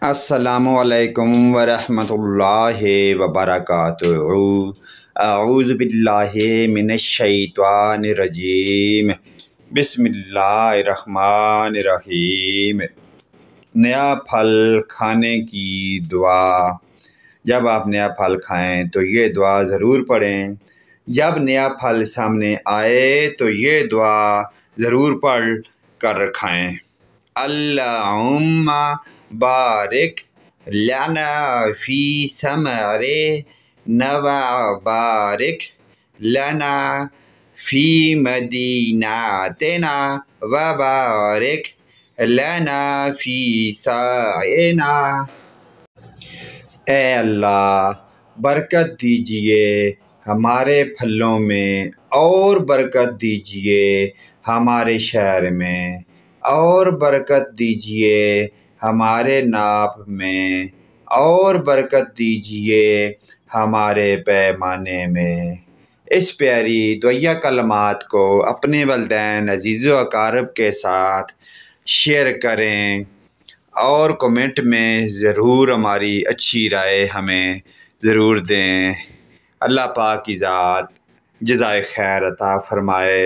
السلام علیکم ورحمۃ اللہ وبرکاتہ۔ اعوذ باللہ من الشیطان الرجیم، بسم اللہ الرحمن الرحیم۔ نیا پھل کھانے کی دعا۔ جب آپ نیا پھل کھائیں تو یہ دعا ضرور پڑھیں۔ جب نیا پھل سامنے آئے تو یہ دعا ضرور پڑھ کر کھائیں۔ اللہم بارک لنا فی ثمرنا وبارک لنا فی مدیناتنا وبارک لنا فی سعینا۔ اے اللہ، برکت دیجئے ہمارے پھلوں میں اور برکت دیجئے ہمارے شہر میں، اور برکت دیجئے ہمارے ناپ میں، اور برکت دیجئے ہمارے پیمانے میں۔ اس پیاری دعائیہ کلمات کو اپنے والدین عزیز و اقارب کے ساتھ شیئر کریں اور کمنٹ میں ضرور ہماری اچھی رائے ہمیں ضرور دیں۔ اللہ پاک کی ذات جزائے خیر عطا فرمائے۔